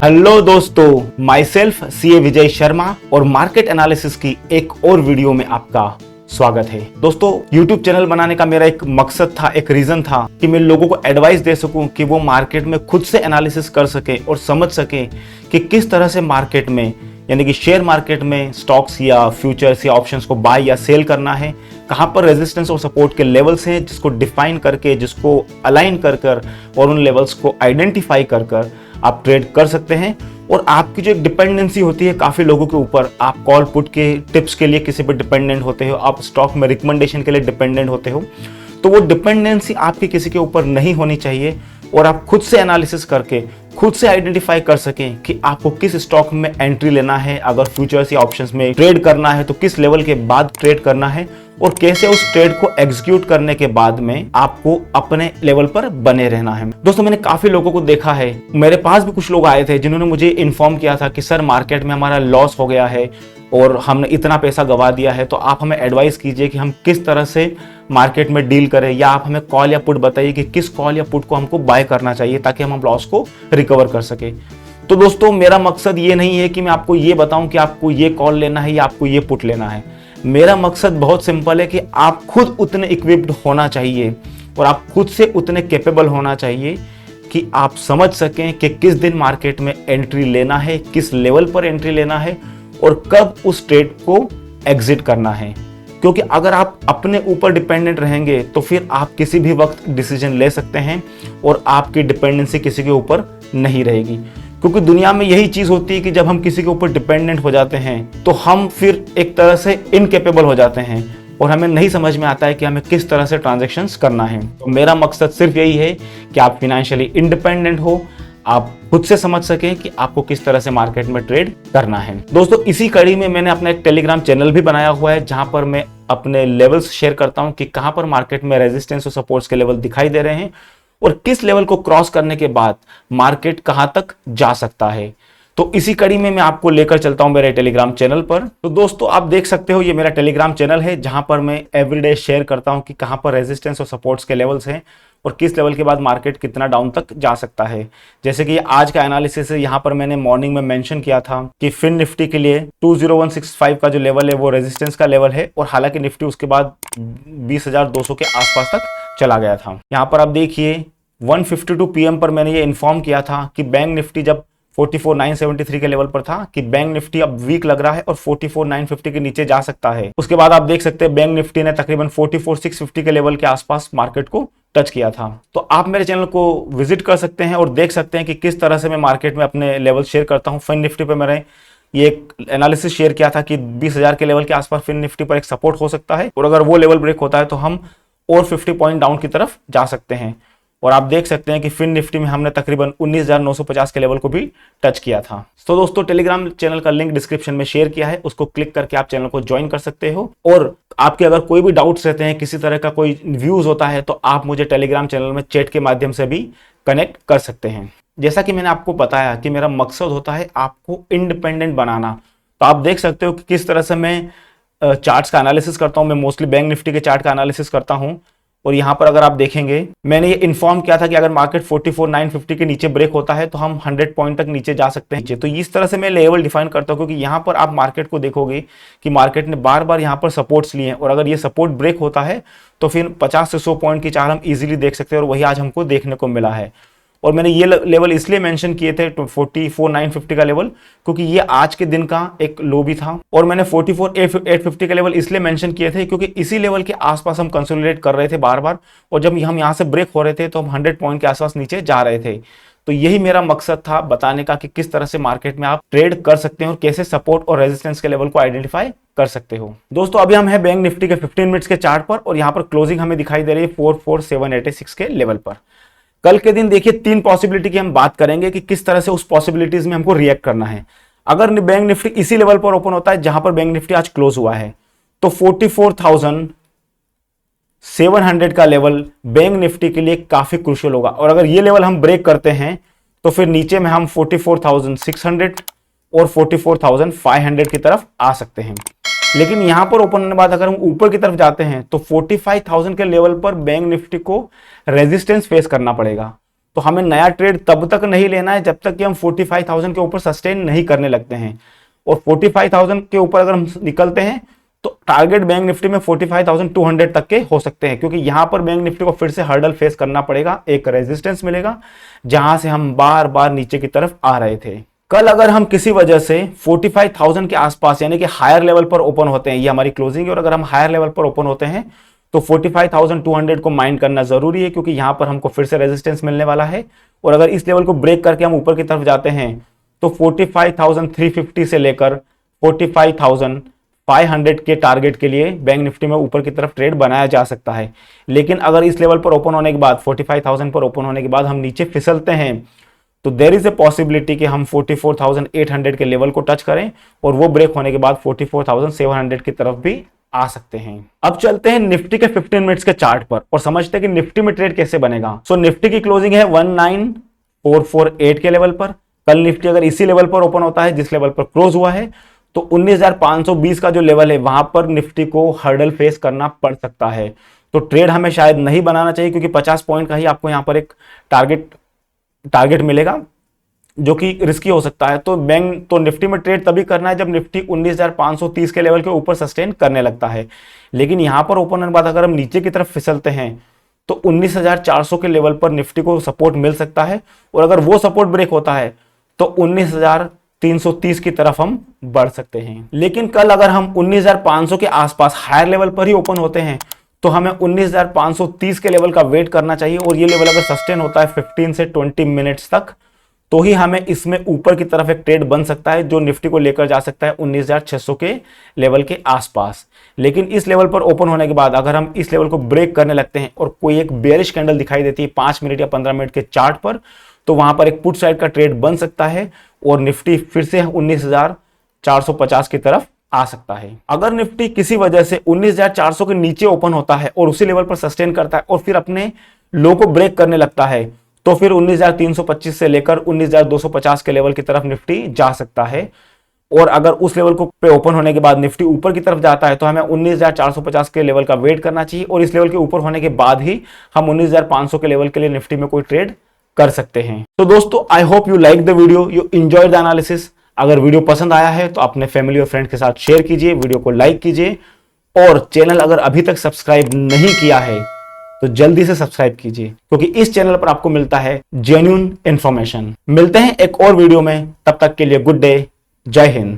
Hello दोस्तों, my self CA Vijay Sharma और market analysis की एक और वीडियो में आपका स्वागत है। दोस्तों, YouTube चैनल बनाने का मेरा एक मकसद था, एक रीजन था कि मैं लोगों को एडवाइस दे सकूं कि वो मार्केट में खुद से एनालिसिस कर सके और समझ सके कि किस तरह से मार्केट में यानी कि शेयर मार्केट में स्टॉक्स या फ्यूचर्स या ऑप्शंस को बाय या सेल करना है, कहां पर रेजिस्टेंस और सपोर्ट के लेवल्स हैं जिसको डिफाइन करके, जिसको अलाइन कर और उन लेवल्स को आइडेंटिफाई कर आप ट्रेड कर सकते हैं। और आपकी जो एक डिपेंडेंसी होती है काफ़ी लोगों के ऊपर, आप कॉल पुट के टिप्स के लिए किसी पर डिपेंडेंट होते हो, आप स्टॉक में रिकमेंडेशन के लिए डिपेंडेंट होते हो, तो वो डिपेंडेंसी आपकी किसी के ऊपर नहीं होनी चाहिए और आप खुद से एनालिसिस करके खुद से आइडेंटिफाई कर सकें कि आपको किस स्टॉक में एंट्री लेना है, अगर फ्यूचर्स या ऑप्शंस में ट्रेड करना है तो किस लेवल के बाद ट्रेड करना है और कैसे उस ट्रेड को एग्जीक्यूट करने के बाद में आपको अपने लेवल पर बने रहना है। दोस्तों, मैंने काफी लोगों को देखा है, मेरे पास भी कुछ लोग आए थे जिन्होंने मुझे इन्फॉर्म किया था कि सर मार्केट में हमारा लॉस हो गया है और हमने इतना पैसा गवा दिया है, तो आप हमें एडवाइस कीजिए कि हम किस तरह से मार्केट में डील करें, या आप हमें कॉल या पुट बताइए कि किस कॉल या पुट को हमको बाय करना चाहिए ताकि हम लॉस को रिकवर कर सके। तो दोस्तों, मेरा मकसद ये नहीं है कि मैं आपको ये बताऊं कि आपको ये कॉल लेना है या आपको ये पुट लेना है। मेरा मकसद बहुत सिंपल है कि आप खुद उतने इक्विप्ड होना चाहिए और आप खुद से उतने कैपेबल होना चाहिए कि आप समझ सकें कि किस दिन मार्केट में एंट्री लेना है, किस लेवल पर एंट्री लेना है और कब उस ट्रेड को एग्जिट करना है। क्योंकि अगर आप अपने ऊपर डिपेंडेंट रहेंगे तो फिर आप किसी भी वक्त डिसीजन ले सकते हैं और आपकी डिपेंडेंसी किसी के ऊपर नहीं रहेगी। क्योंकि दुनिया में यही चीज होती है कि जब हम किसी के ऊपर डिपेंडेंट हो जाते हैं तो हम फिर एक तरह से इनकेपेबल हो जाते हैं और हमें नहीं समझ में आता है कि हमें किस तरह से ट्रांजैक्शंस करना है। तो मेरा मकसद सिर्फ यही है कि आप फाइनेंशियली इंडिपेंडेंट हो, आप खुद से समझ सकें कि आपको किस तरह से मार्केट में ट्रेड करना है। दोस्तों, इसी कड़ी में मैंने अपना एक टेलीग्राम चैनल भी बनाया हुआ है जहां पर मैं अपने लेवल्स शेयर करता हूं कि कहां पर मार्केट में रेजिस्टेंस और सपोर्ट्स के लेवल दिखाई दे रहे हैं और किस लेवल को क्रॉस करने के बाद मार्केट कहां तक जा सकता है। तो इसी कड़ी में मैं आपको लेकर चलता हूं मेरे टेलीग्राम चैनल पर। तो दोस्तों, आप देख सकते हो ये मेरा टेलीग्राम चैनल है जहां पर मैं एवरीडे शेयर करता हूं कि कहां पर रेजिस्टेंस और सपोर्ट्स के लेवल्स हैं और किस लेवल के बाद मार्केट कितना डाउन तक जा सकता है। जैसे कि आज का एनालिसिस है, यहाँ पर मैंने मॉर्निंग में मेंशन किया था कि फिन निफ्टी के लिए 20165 का जो लेवल है वो रेजिस्टेंस का लेवल है और हालांकि निफ्टी उसके बाद 20,200 के आसपास तक चला गया था। यहाँ पर आप देखिए 152 PM पर मैंने ये इन्फॉर्म किया था कि बैंक निफ्टी जब 44,973 के लेवल पर था कि बैंक निफ्टी अब वीक लग रहा है और 44,950 के नीचे जा सकता है। उसके बाद आप देख सकते हैं बैंक निफ्टी ने तकरीबन 44,650 के लेवल के आसपास मार्केट को टच किया था। तो आप मेरे चैनल को विजिट कर सकते हैं और देख सकते हैं कि किस तरह से मैं मार्केट में अपने लेवल शेयर करता हूं। फिन निफ्टी पे मैंने ये एक एनालिसिस शेयर किया था कि 20,000 के लेवल के आसपास फिन निफ्टी पर एक सपोर्ट हो सकता है और अगर वो लेवल ब्रेक होता है तो हम और 50 पॉइंट डाउन की तरफ जा सकते हैं। और आप देख सकते हैं कि फिन निफ्टी में हमने तकरीबन 19,950 के लेवल को भी टच किया था। तो दोस्तों, टेलीग्राम चैनल का लिंक डिस्क्रिप्शन में शेयर किया है, उसको क्लिक करके आप चैनल को ज्वाइन कर सकते हो। और आपके अगर कोई भी डाउट्स रहते हैं, किसी तरह का कोई व्यूज होता है, तो आप मुझे टेलीग्राम चैनल में चैट के माध्यम से भी कनेक्ट कर सकते हैं। जैसा कि मैंने आपको बताया कि मेरा मकसद होता है आपको इंडिपेंडेंट बनाना। तो आप देख सकते हो कि किस तरह से मैं चार्ट्स का एनालिसिस करता हूं। मैं मोस्टली बैंक निफ्टी के चार्ट का एनालिसिस करता हूं और यहां पर अगर आप देखेंगे मैंने ये इन्फॉर्म किया था कि अगर मार्केट 44,950 के नीचे ब्रेक होता है तो हम 100 पॉइंट तक नीचे जा सकते हैं। तो इस तरह से मैं लेवल डिफाइन करता हूं क्योंकि यहां पर आप मार्केट को देखोगे कि मार्केट ने बार बार यहां पर सपोर्ट्स लिए हैं और अगर ये सपोर्ट ब्रेक होता है तो फिर 50 से 100 पॉइंट की चाल हम इजीली देख सकते हैं और वही आज हमको देखने को मिला है। और मैंने ये लेवल इसलिए मेंशन किए थे 44,950 का लेवल क्योंकि ये आज के दिन का एक लो भी था और मैंने 44,850 का लेवल इसलिए मेंशन किए थे क्योंकि इसी लेवल के आसपास हम कंसोलिडेट कर रहे थे बार बार और जब हम यहाँ से ब्रेक हो रहे थे तो हम 100 पॉइंट के आसपास नीचे जा रहे थे। तो यही मेरा मकसद था बताने का कि किस तरह से मार्केट में आप ट्रेड कर सकते हैं और कैसे सपोर्ट और रेजिस्टेंस के लेवल को आइडेंटिफाई कर सकते हो। दोस्तों, अभी हम हैं बैंक निफ्टी के 15 मिनट्स के चार्ट पर और यहाँ पर क्लोजिंग हमें दिखाई दे रही है 44,786 के लेवल पर। कल के दिन देखिए 3 पॉसिबिलिटी की हम बात करेंगे कि किस तरह से उस पॉसिबिलिटीज में हमको रिएक्ट करना है। अगर बैंक निफ्टी इसी लेवल पर ओपन होता है जहां पर बैंक निफ्टी आज क्लोज हुआ है तो 44,700 का लेवल बैंक निफ्टी के लिए काफी क्रूशियल होगा और अगर ये लेवल हम ब्रेक करते हैं तो फिर नीचे में हम 44,600 और 44,500 की तरफ आ सकते हैं। लेकिन यहां पर ओपन होने के बाद अगर हम ऊपर की तरफ जाते हैं तो 45,000 के लेवल पर बैंक निफ्टी को रेजिस्टेंस फेस करना पड़ेगा। तो हमें नया ट्रेड तब तक नहीं लेना है जब तक कि हम 45,000 के ऊपर सस्टेन नहीं करने लगते हैं। और 45,000 के ऊपर अगर हम निकलते हैं तो टारगेट बैंक निफ्टी में 45,200 तक के हो सकते हैं, क्योंकि यहां पर बैंक निफ्टी को फिर से हर्डल फेस करना पड़ेगा, एक रेजिस्टेंस मिलेगा जहां से हम बार बार नीचे की तरफ आ रहे थे। कल अगर हम किसी वजह से 45,000 के आसपास यानी कि हायर लेवल पर ओपन होते हैं, ये हमारी क्लोजिंग है, और अगर हम हायर लेवल पर ओपन होते हैं तो 45,200 को माइंड करना जरूरी है, क्योंकि यहां पर हमको फिर से रेजिस्टेंस मिलने वाला है। और अगर इस लेवल को ब्रेक करके हम ऊपर की तरफ जाते हैं तो 45,350 से लेकर 45,500 के टारगेट के लिए बैंक निफ्टी में ऊपर की तरफ ट्रेड बनाया जा सकता है। लेकिन अगर इस लेवल पर ओपन होने के बाद 45,000 पर ओपन होने के बाद हम नीचे फिसलते हैं तो देयर इज ए पॉसिबिलिटी कि हम 44,800 के लेवल को टच करें और वो ब्रेक होने के बाद 44,700 की तरफ भी आ सकते हैं। अब चलते हैं निफ्टी के 15 मिनट्स के चार्ट पर और समझते हैं कि निफ्टी में ट्रेड कैसे बनेगा। सो निफ्टी की क्लोजिंग है 19,448 के लेवल पर। कल निफ्टी अगर इसी लेवल पर ओपन होता है जिस लेवल पर क्लोज हुआ है तो 19,520 का जो लेवल है वहां पर निफ्टी को हर्डल फेस करना पड़ सकता है। तो ट्रेड हमें शायद नहीं बनाना चाहिए, क्योंकि 50 पॉइंट का ही आपको यहां पर एक टारगेट मिलेगा जो कि रिस्की हो सकता है। तो निफ्टी में ट्रेड तभी करना है जब निफ्टी 19,530 के लेवल के ऊपर सस्टेन करने लगता है। लेकिन यहां पर ओपन होने के बाद अगर हम नीचे की तरफ फिसलते हैं तो 19,400 के लेवल पर निफ्टी को सपोर्ट मिल सकता है, और अगर वो सपोर्ट ब्रेक होता है तो 19,330 की तरफ हम बढ़ सकते हैं। लेकिन कल अगर हम 19,500 के आसपास हायर लेवल पर ही ओपन होते हैं तो हमें 19,530 के लेवल का वेट करना चाहिए, और ये लेवल अगर सस्टेन होता है 15 से 20 मिनट्स तक तो ही हमें इसमें ऊपर की तरफ एक ट्रेड बन सकता है जो निफ्टी को लेकर जा सकता है 19,600 के लेवल के आसपास। लेकिन इस लेवल पर ओपन होने के बाद अगर हम इस लेवल को ब्रेक करने लगते हैं और कोई एक बेरिश कैंडल दिखाई देती है 5 मिनट या 15 मिनट के चार्ट पर, तो वहां पर एक पुट साइड का ट्रेड बन सकता है और निफ्टी फिर से 19,450 की तरफ आ सकता है। अगर निफ्टी किसी वजह से 19,400 के नीचे ओपन होता है और उसी लेवल पर सस्टेन करता है और फिर अपने लो को ब्रेक करने लगता है तो फिर 19,325 से लेकर 19,250 के लेवल की तरफ निफ्टी जा सकता है। और अगर उस लेवल को पे ओपन होने के बाद निफ्टी ऊपर की तरफ जाता है तो हमें 19,450 के लेवल का वेट करना चाहिए, और इस लेवल के ऊपर होने के बाद ही हम 19,500 के लेवल के लिए निफ्टी में कोई ट्रेड कर सकते हैं। तो दोस्तों, I hope you like the video, you enjoy the analysis. अगर वीडियो पसंद आया है तो अपने फैमिली और फ्रेंड के साथ शेयर कीजिए, वीडियो को लाइक कीजिए, और चैनल अगर अभी तक सब्सक्राइब नहीं किया है तो जल्दी से सब्सक्राइब कीजिए, क्योंकि इस चैनल पर आपको मिलता है जेन्युइन इंफॉर्मेशन। मिलते हैं एक और वीडियो में, तब तक के लिए गुड डे, जय हिंद।